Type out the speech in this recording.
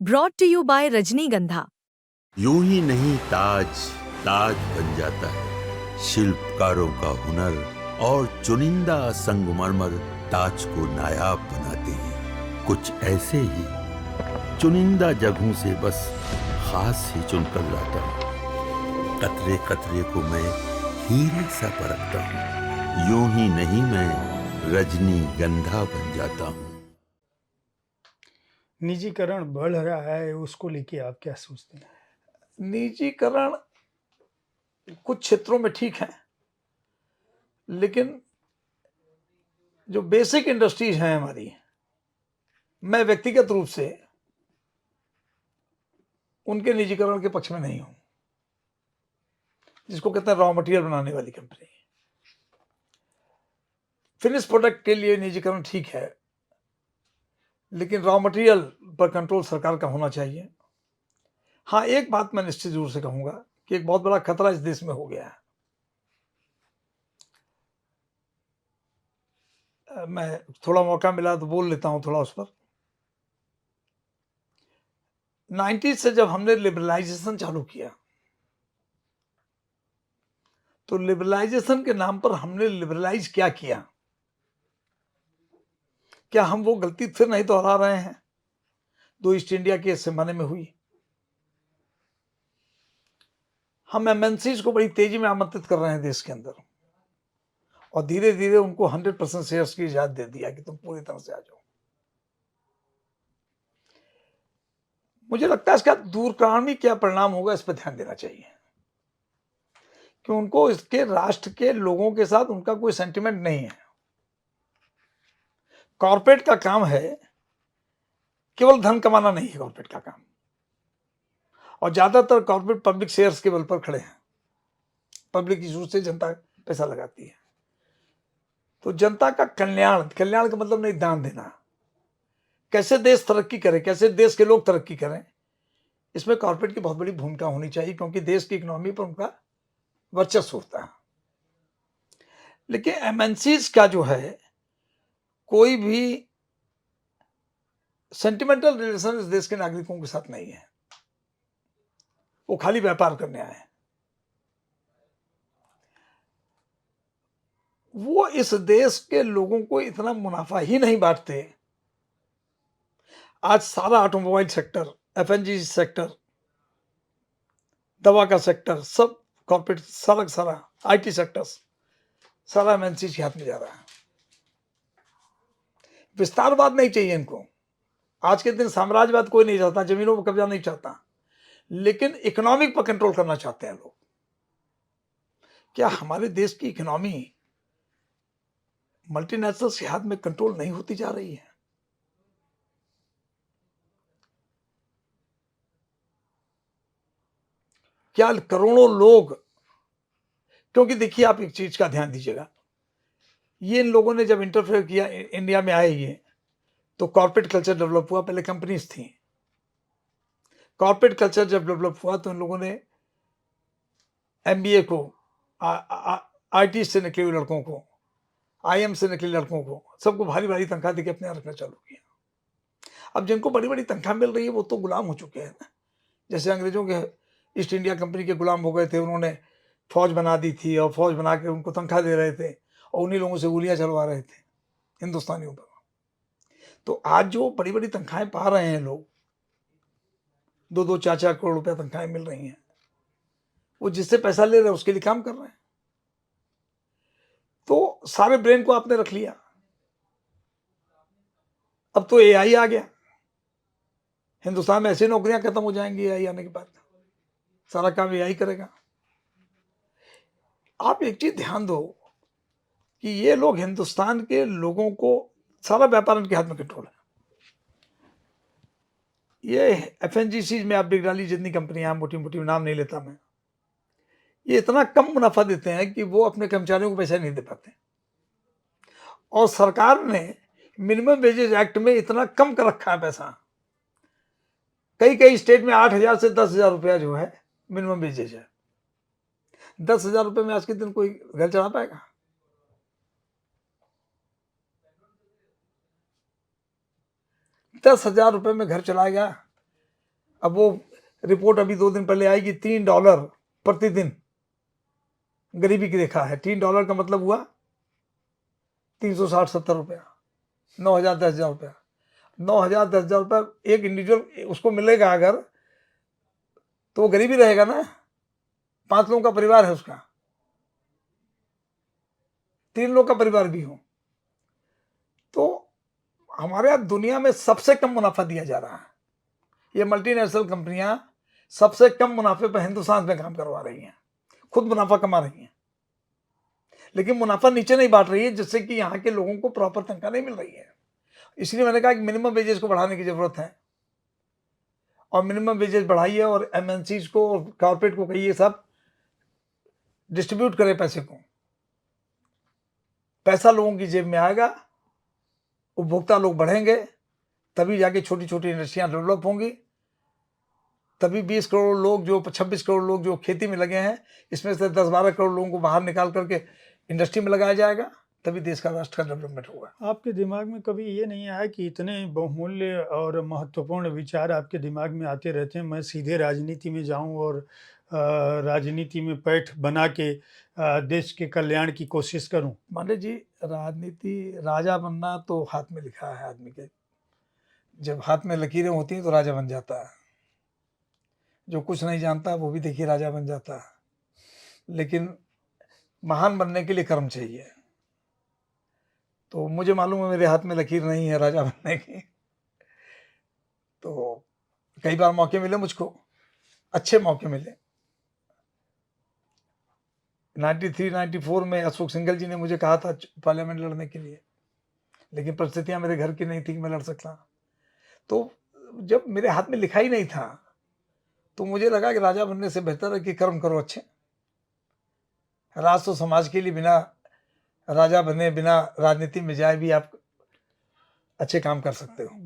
Brought to you by रजनीगंधा। यूं ही नहीं ताज ताज बन जाता है, शिल्पकारों का हुनर और चुनिंदा संगमरमर ताज को नायाब बनाते हैं। कुछ ऐसे ही चुनिंदा जगहों से बस खास ही चुनकर लाता हूँ। कतरे कतरे को मैं हीरे सा परखता हूँ। यूं ही नहीं मैं रजनीगंधा बन जाता हूँ। निजीकरण बढ़ रहा है, उसको लेके आप क्या सोचते हैं? निजीकरण कुछ क्षेत्रों में ठीक है, लेकिन जो बेसिक इंडस्ट्रीज हैं हमारी, मैं व्यक्तिगत रूप से उनके निजीकरण के पक्ष में नहीं हूं। जिसको कहते हैं रॉ मटेरियल बनाने वाली कंपनी, फिनिश प्रोडक्ट के लिए निजीकरण ठीक है, लेकिन रॉ मटेरियल पर कंट्रोल सरकार का होना चाहिए। हाँ, एक बात मैं निश्चित रूप से कहूंगा कि एक बहुत बड़ा खतरा इस देश में हो गया है। मैं थोड़ा मौका मिला तो बोल लेता हूं थोड़ा उस पर। 90 से जब हमने लिबरलाइजेशन चालू किया, तो लिबरलाइजेशन के नाम पर हमने लिबरलाइज क्या किया? क्या हम वो गलती फिर नहीं दोहरा रहे हैं जो ईस्ट इंडिया के जमाने में हुई? हम एमएनसीज को बड़ी तेजी में आमंत्रित कर रहे हैं देश के अंदर, और धीरे धीरे उनको 100% शेयर्स की इजाजत दे दिया कि तुम पूरी तरह से आ जाओ। मुझे लगता है इसका दूरगामी क्या परिणाम होगा, इस पर ध्यान देना चाहिए कि उनको इसके राष्ट्र के लोगों के साथ उनका कोई सेंटिमेंट नहीं है। कॉर्पोरेट का काम है, केवल धन कमाना नहीं है कॉर्पोरेट का काम, और ज्यादातर कॉर्पोरेट पब्लिक शेयर्स के बल पर खड़े हैं। पब्लिक इशू से जनता पैसा लगाती है, तो जनता का कल्याण, कल्याण का मतलब नहीं दान देना, कैसे देश तरक्की करे, कैसे देश के लोग तरक्की करें, इसमें कॉर्पोरेट की बहुत बड़ी भूमिका होनी चाहिए, क्योंकि देश की इकोनॉमी पर उनका वर्चस्व होता है। लेकिन एमएनसीज का जो है, कोई भी सेंटिमेंटल रिलेशन इस देश के नागरिकों के साथ नहीं है। वो खाली व्यापार करने आए हैं। वो इस देश के लोगों को इतना मुनाफा ही नहीं बांटते। आज सारा ऑटोमोबाइल सेक्टर, एफएनजी सेक्टर, दवा का सेक्टर, सब कॉर्पोरेट, सारा आईटी सेक्टर्स, सारा एमएनसी के हाथ में जा रहा है। विस्तारवाद नहीं चाहिए इनको। आज के दिन साम्राज्यवाद कोई नहीं चाहता, जमीनों पर कब्जा नहीं चाहता, लेकिन इकोनॉमिक पर कंट्रोल करना चाहते हैं लोग। क्या हमारे देश की इकोनॉमी मल्टीनेशनल्स के हाथ में कंट्रोल नहीं होती जा रही है? क्या करोड़ों लोग, क्योंकि देखिए आप एक चीज का ध्यान दीजिएगा, ये इन लोगों ने जब इंटरफेयर किया, इंडिया में आए ये, तो कॉर्पोरेट कल्चर डेवलप हुआ। पहले कंपनीज थी, कॉर्पोरेट कल्चर जब डेवलप हुआ तो इन लोगों ने एमबीए को, आईटी से निकले हुए लड़कों को, आईएम से निकले लड़कों को, सबको भारी भारी तनख्वाह देकर अपने यहाँ रखना चालू किया। अब जिनको बड़ी बड़ी तनख्वाह मिल रही है वो तो गुलाम हो चुके हैं ना। जैसे अंग्रेजों के ईस्ट इंडिया कंपनी के गुलाम हो गए थे, उन्होंने फौज बना दी थी, और फौज बना के उनको तनख्वाह दे रहे थे, और उन्हीं लोगों से गोलियां चलवा रहे थे हिंदुस्तानियों पर। तो आज जो बड़ी बड़ी तनख्वाहें पा रहे हैं लोग, 2-2, 4-4 करोड़ रुपया तनख्वाहें मिल रही हैं, वो जिससे पैसा ले रहे हैं उसके लिए काम कर रहे हैं। तो सारे ब्रेन को आपने रख लिया। अब तो एआई आ गया, हिंदुस्तान में ऐसी नौकरियां खत्म हो जाएंगी एआई आने के बाद, सारा काम एआई करेगा। आप एक चीज ध्यान दो कि ये लोग, हिंदुस्तान के लोगों को, सारा व्यापार इनके हाथ में कंट्रोल है। ये एफएनजीसी में आप देख डाली, जितनी कंपनियां, मोटी मोटी नाम नहीं लेता मैं, ये इतना कम मुनाफा देते हैं कि वो अपने कर्मचारियों को पैसा नहीं दे पाते। और सरकार ने मिनिमम वेजेज एक्ट में इतना कम कर रखा है पैसा, कई कई स्टेट में 8,000 से 10,000 रुपया जो है मिनिमम वेजेज है। 10,000 रुपये में आज के दिन कोई घर चला पाएगा? ₹10,000 में घर चलाएगा अब वो रिपोर्ट अभी 2 दिन पहले आएगी, $3 प्रतिदिन गरीबी की रेखा है। $3 का मतलब हुआ 360-70 रुपया, 9,000-10,000 रुपया। 9,000-10,000 रुपया एक इंडिविजुअल उसको मिलेगा अगर, तो वो गरीबी रहेगा ना। 5 लोगों का परिवार है उसका, 3 लोग का परिवार भी हो, तो हमारे यहाँ दुनिया में सबसे कम मुनाफा दिया जा रहा है। ये मल्टीनेशनल कंपनियां सबसे कम मुनाफे पर हिंदुस्तान में काम करवा रही हैं, खुद मुनाफा कमा रही हैं, लेकिन मुनाफा नीचे नहीं बांट रही है, जिससे कि यहाँ के लोगों को प्रॉपर तनख्वाह नहीं मिल रही है। इसलिए मैंने कहा कि मिनिमम वेजेस को बढ़ाने की जरूरत है, और मिनिमम वेजेस बढ़ाइए और एमएनसीज को और कॉर्पोरेट को कहिए सब डिस्ट्रीब्यूट करें पैसे को। पैसा लोगों की जेब में आएगा, उपभोक्ता लोग बढ़ेंगे, तभी जाके छोटी छोटी इंडस्ट्रियां डेवलप होंगी, तभी 20 करोड़ लोग जो 26 करोड़ लोग जो खेती में लगे हैं, इसमें से 10-12 करोड़ लोगों को बाहर निकाल करके इंडस्ट्री में लगाया जाएगा, तभी देश का राष्ट्र का डेवलपमेंट होगा। आपके दिमाग में कभी ये नहीं आया कि इतने बहुमूल्य और महत्वपूर्ण विचार आपके दिमाग में आते रहते हैं, मैं सीधे राजनीति में जाऊं और राजनीति में पैठ बना के देश के कल्याण की कोशिश करूं? मांडे जी, राजनीति, राजा बनना तो हाथ में लिखा है आदमी के। जब हाथ में लकीरें होती हैं तो राजा बन जाता है। जो कुछ नहीं जानता वो भी देखिए राजा बन जाता है। लेकिन महान बनने के लिए कर्म चाहिए। तो मुझे मालूम है मेरे हाथ में लकीर नहीं है राजा बनने की। तो कई बार मौके मिले मुझको, अच्छे मौके मिले। 93-94 में अशोक सिंघल जी ने मुझे कहा था पार्लियामेंट लड़ने के लिए, लेकिन परिस्थितियां मेरे घर की नहीं थी कि मैं लड़ सकता। तो जब मेरे हाथ में लिखा ही नहीं था, तो मुझे लगा कि राजा बनने से बेहतर है कि कर्म करो अच्छे। राज तो समाज के लिए, बिना राजा बने, बिना राजनीति में जाए भी आप अच्छे काम कर सकते हो।